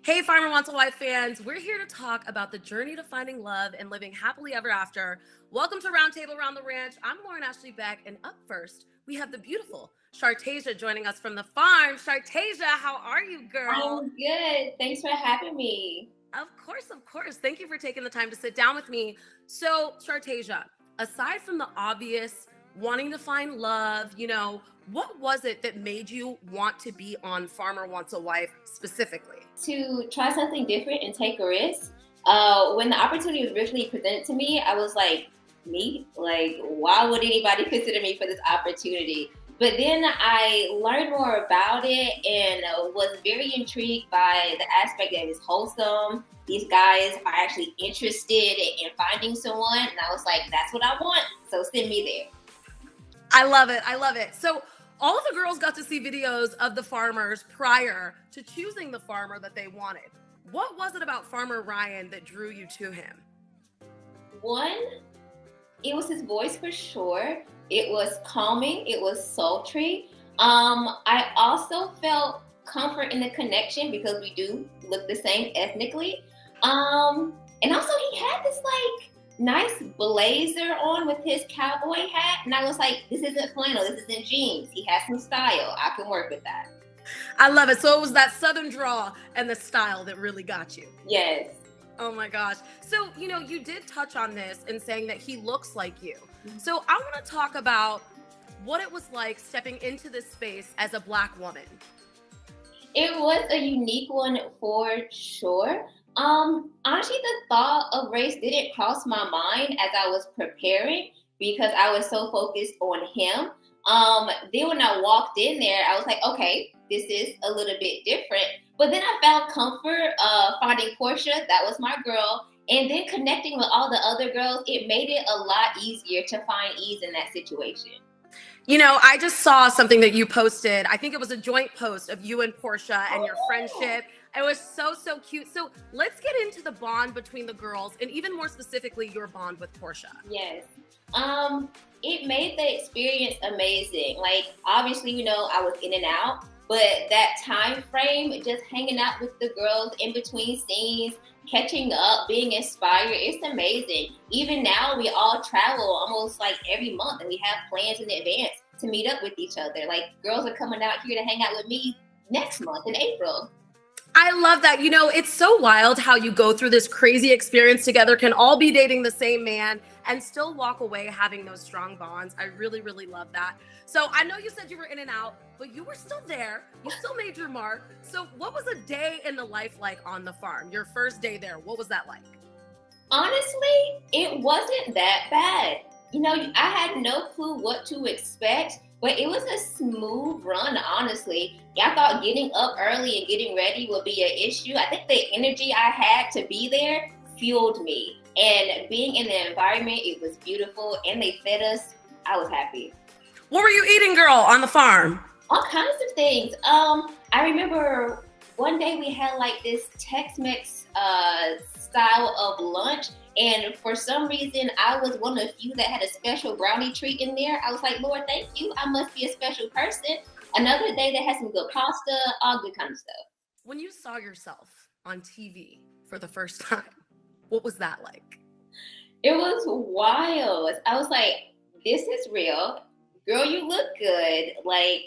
Hey, Farmer Wants a Wife fans, we're here to talk about the journey to finding love and living happily ever after. Welcome to Roundtable Around the Ranch. I'm Lauren Ashley Beck, and up first, we have the beautiful Shartaysia joining us from the farm. Shartaysia, how are you, girl? I'm good. Thanks for having me. Of course, of course. Thank you for taking the time to sit down with me. So, Shartaysia, aside from the obvious wanting to find love, what was it that made you want to be on Farmer Wants a Wife specifically? To try something different and take a risk. When the opportunity was originally presented to me, I was like, me? Like, why would anybody consider me for this opportunity? But then I learned more about it and was very intrigued by the aspect that it's wholesome. These guys are actually interested in finding someone. And I was like, that's what I want. So send me there. I love it. I love it. So all of the girls got to see videos of the farmers prior to choosing the farmer that they wanted. What was it about Farmer Ryan that drew you to him? One, it was his voice for sure. It was calming. It was sultry. I also felt comfort in the connection because we do look the same ethnically. And also he had this like nice blazer on with his cowboy hat. And I was like, this isn't flannel, this isn't jeans. He has some style. I can work with that. I love it. So it was that Southern draw and the style that really got you. Yes. Oh my gosh. So, you did touch on this in saying that he looks like you. So I want to talk about what it was like stepping into this space as a Black woman. It was a unique one for sure. Honestly, the thought of race didn't cross my mind as I was preparing because I was so focused on him. Then when I walked in there, I was like, okay, this is a little bit different. But then I found comfort finding Portia, that was my girl, and then connecting with all the other girls, it made it a lot easier to find ease in that situation. I just saw something that you posted. I think it was a joint post of you and Portia and your friendship. It was so, so cute. So let's get into the bond between the girls and even more specifically, your bond with Portia. Yes. It made the experience amazing. Like, obviously, I was in and out, but that time frame, just hanging out with the girls in between scenes, catching up, being inspired, it's amazing. Even now, we all travel almost like every month and we have plans in advance to meet up with each other. Like, girls are coming out here to hang out with me next month in April. I love that. It's so wild how you go through this crazy experience together, can all be dating the same man and still walk away having those strong bonds. I really, really love that. So I know you said you were in and out, but you were still there. You still made your mark. So what was a day in the life like on the farm? Your first day there, what was that like? Honestly, it wasn't that bad. I had no clue what to expect. But it was a smooth run, honestly. I thought getting up early and getting ready would be an issue. I think the energy I had to be there fueled me. And being in the environment, it was beautiful. And they fed us. I was happy. What were you eating, girl, on the farm? All kinds of things. I remember one day we had like this Tex-Mex style of lunch. And for some reason, I was one of the few that had a special brownie treat in there. I was like, Lord, thank you. I must be a special person. Another day that had some good pasta, all good kind of stuff. When you saw yourself on TV for the first time, what was that like? It was wild. I was like, this is real. Girl, you look good. Like,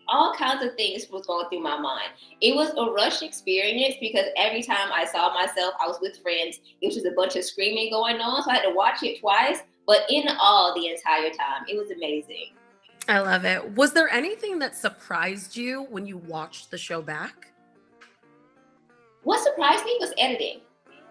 all kinds of things was going through my mind. It was a rush experience because every time I saw myself, I was with friends. It was just a bunch of screaming going on. So I had to watch it twice, but in all the entire time, it was amazing. I love it. Was there anything that surprised you when you watched the show back? What surprised me was editing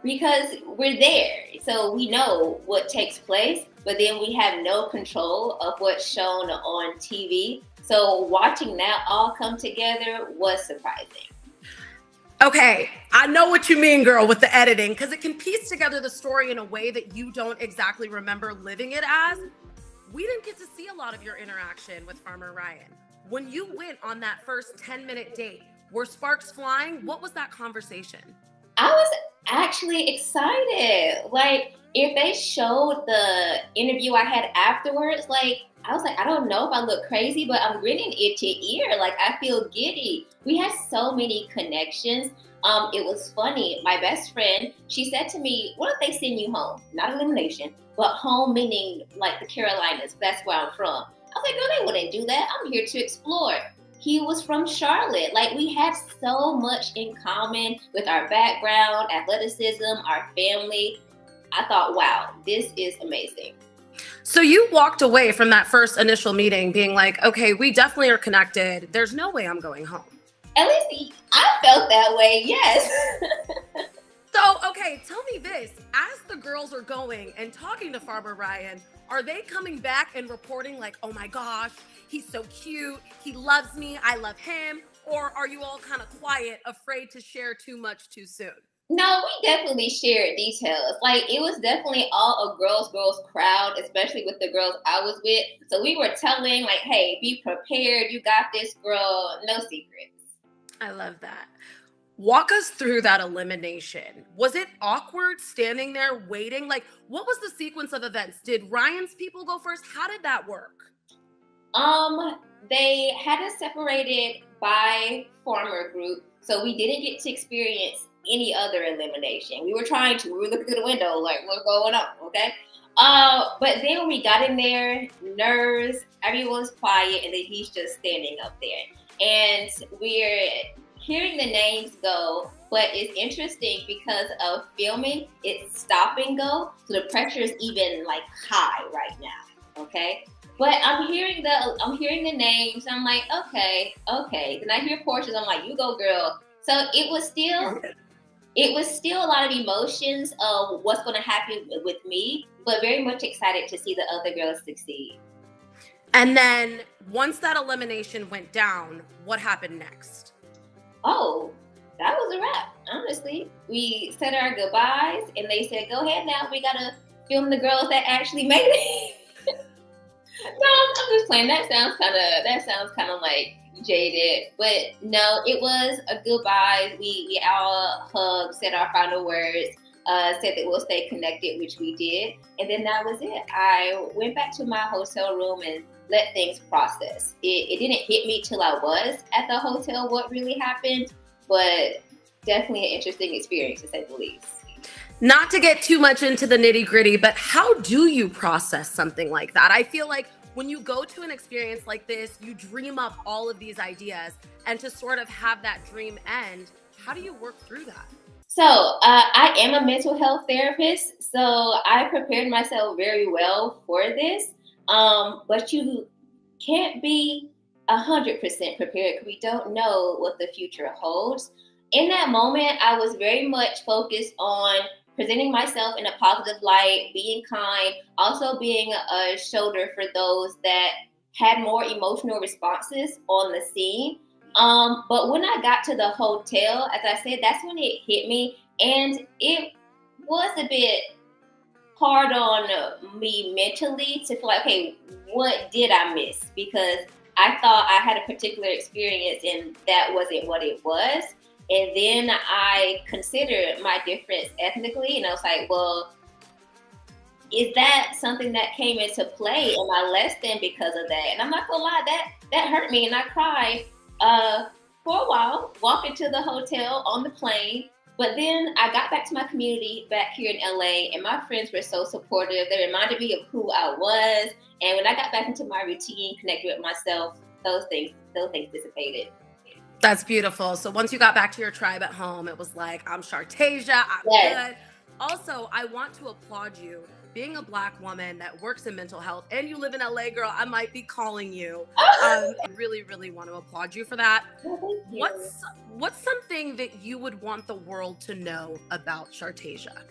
because we're there. So we know what takes place, but then we have no control of what's shown on TV. So watching that all come together was surprising. Okay, I know what you mean, girl, with the editing, because it can piece together the story in a way that you don't exactly remember living it as. We didn't get to see a lot of your interaction with Farmer Ryan. When you went on that first 10-minute date, were sparks flying? What was that conversation? I was actually excited. Like, if they showed the interview I had afterwards, like, I was like, I don't know if I look crazy, but I'm grinning ear to ear. Like, I feel giddy. We had so many connections. It was funny. My best friend, she said to me, what if they send you home? Not elimination, but home meaning like the Carolinas. That's where I'm from. I was like, girl, they wouldn't do that. I'm here to explore. He was from Charlotte. Like, we have so much in common with our background, athleticism, our family. I thought, wow, this is amazing. So you walked away from that first initial meeting being like, okay, we definitely are connected. There's no way I'm going home. At least I felt that way, yes. So, okay, tell me this. As the girls are going and talking to Farmer Ryan, are they coming back and reporting like, oh my gosh, he's so cute, he loves me, I love him? Or are you all kind of quiet, afraid to share too much too soon? No, we definitely shared details. Like, it was definitely all a girls crowd, especially with the girls I was with. So we were telling like, hey, be prepared. You got this, girl. No secrets. I love that. Walk us through that elimination. Was it awkward standing there waiting? Like, what was the sequence of events? Did Ryan's people go first? How did that work? They had us separated by farmer group, so we didn't get to experience any other elimination. We were looking through the window like, what's going on, okay? But then when we got in there, nerves, everyone's quiet, and then he's just standing up there. And we're hearing the names go, but it's interesting because of filming, it's stop and go, so the pressure is even like high right now, okay? But I'm hearing the names, I'm like, okay. Then I hear Portia's, I'm like, you go, girl. So it was still a lot of emotions of what's going to happen with me, but very much excited to see the other girls succeed. And then once that elimination went down, what happened next? Oh, that was a wrap, honestly. We said our goodbyes and they said, go ahead now. We got to film the girls that actually made it. No, I'm just playing. That sounds kind of like jaded, but no, it was a goodbye. We all hugged, said our final words, said that we'll stay connected, which we did, and then that was it. I went back to my hotel room and let things process. It didn't hit me till I was at the hotel what really happened, but definitely an interesting experience to say the least. Not to get too much into the nitty gritty, but how do you process something like that? I feel like when you go to an experience like this, you dream up all of these ideas, and to sort of have that dream end, how do you work through that? So I am a mental health therapist, so I prepared myself very well for this, but you can't be 100% prepared because we don't know what the future holds. In that moment, I was very much focused on presenting myself in a positive light, being kind, also being a shoulder for those that had more emotional responses on the scene. But when I got to the hotel, as I said, that's when it hit me. And it was a bit hard on me mentally to feel like, okay, what did I miss? Because I thought I had a particular experience and that wasn't what it was. And then I considered my difference ethnically, and I was like, well, is that something that came into play? Am I less than because of that? And I'm not gonna lie, that hurt me, and I cried for a while, walking to the hotel on the plane. But then I got back to my community back here in LA, and my friends were so supportive. They reminded me of who I was. And when I got back into my routine, connected with myself, those things dissipated. That's beautiful. So once you got back to your tribe at home, it was like, I'm Shartaysia, I'm good. Also, I want to applaud you. Being a Black woman that works in mental health and you live in LA, girl, I might be calling you. I really, really want to applaud you for that. Well, What's something that you would want the world to know about Shartaysia?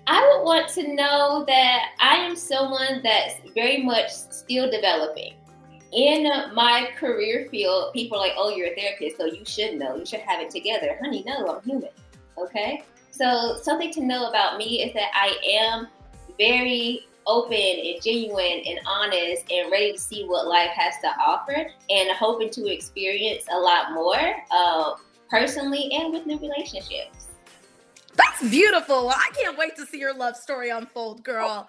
I would want to know that I am someone that's very much still developing. In my career field, people are like, oh, you're a therapist, so you should know. You should have it together. Honey, no, I'm human, okay? So something to know about me is that I am very open and genuine and honest and ready to see what life has to offer and hoping to experience a lot more personally and with new relationships. That's beautiful. I can't wait to see your love story unfold, girl.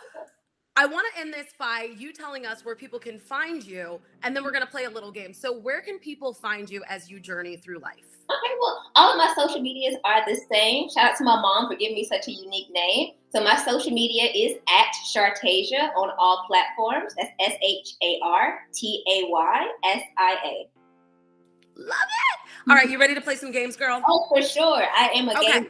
I want to end this by you telling us where people can find you, and then we're going to play a little game. So where can people find you as you journey through life? Okay, well, all of my social medias are the same. Shout out to my mom for giving me such a unique name. So my social media is at Shartaysia on all platforms. That's SHARTAYSIA. Love it. All right, you ready to play some games, girl? Oh, for sure. I am a gamer.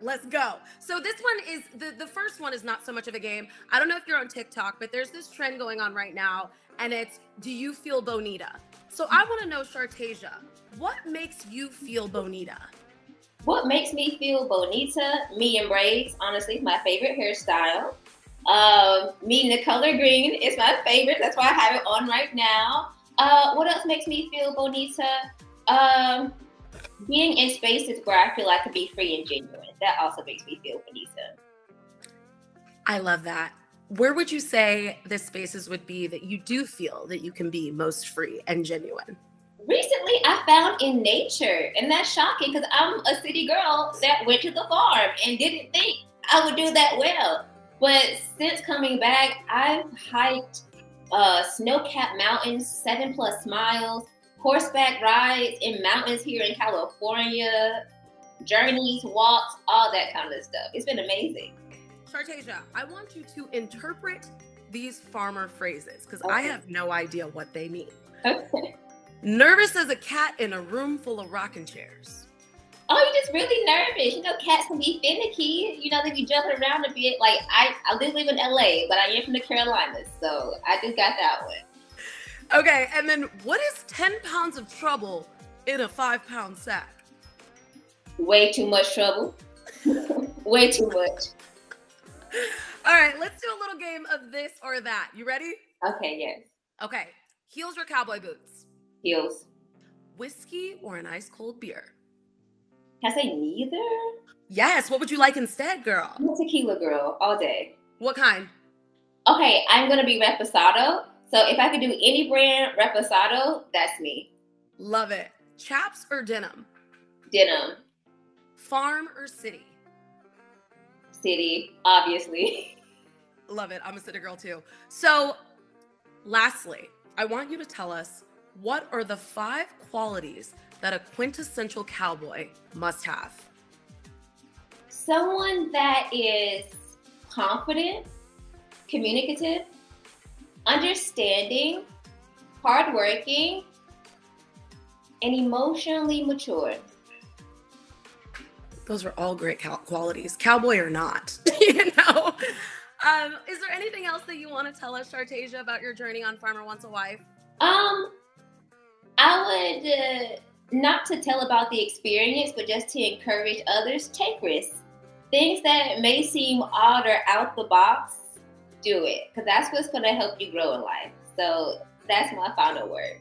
Let's go. So this one is, the first one is not so much of a game. I don't know if you're on TikTok, but there's this trend going on right now, and it's, do you feel bonita? So I want to know, Shartaysia, what makes you feel bonita? What makes me feel bonita? Me in braids, honestly, is my favorite hairstyle. Me in the color green is my favorite. That's why I have it on right now. What else makes me feel bonita? Being in spaces where I feel I can be free and genuine. That also makes me feel bonita. I love that. Where would you say the spaces would be that you do feel that you can be most free and genuine? Recently, I found in nature, and that's shocking because I'm a city girl that went to the farm and didn't think I would do that well. But since coming back, I've hiked snow-capped mountains, 7+ miles, horseback rides in mountains here in California, journeys, walks, all that kind of stuff. It's been amazing. Shartaysia, I want you to interpret these farmer phrases because I have no idea what they mean. Okay. Nervous as a cat in a room full of rocking chairs. Oh, you're just really nervous. You know, cats can be finicky. You know, they be jumping around a bit. Like, I do live in LA, but I am from the Carolinas, so I just got that one. Okay, and then what is 10 pounds of trouble in a 5-pound sack? Way too much trouble. Way too much. All right, let's do a little game of this or that. You ready? Okay, yes. Okay, heels or cowboy boots? Heels. Whiskey or an ice cold beer? Can I say neither? Yes, what would you like instead, girl? I'm a tequila girl all day. What kind? Okay, I'm going to be reposado. So if I could do any brand reposado, that's me. Love it. Chaps or denim? Denim. Farm or city? City, obviously. Love it. I'm a city girl too. So lastly, I want you to tell us, what are the 5 qualities that a quintessential cowboy must have? Someone that is confident, communicative, understanding, hardworking, and emotionally mature. Those are all great qualities, cowboy or not. You know. Is there anything else that you want to tell us, Shartaysia, about your journey on Farmer Wants a Wife? I would not to tell about the experience, but just to encourage others, take risks. Things that may seem odd or out the box, do it, because that's what's going to help you grow in life. So that's my final word.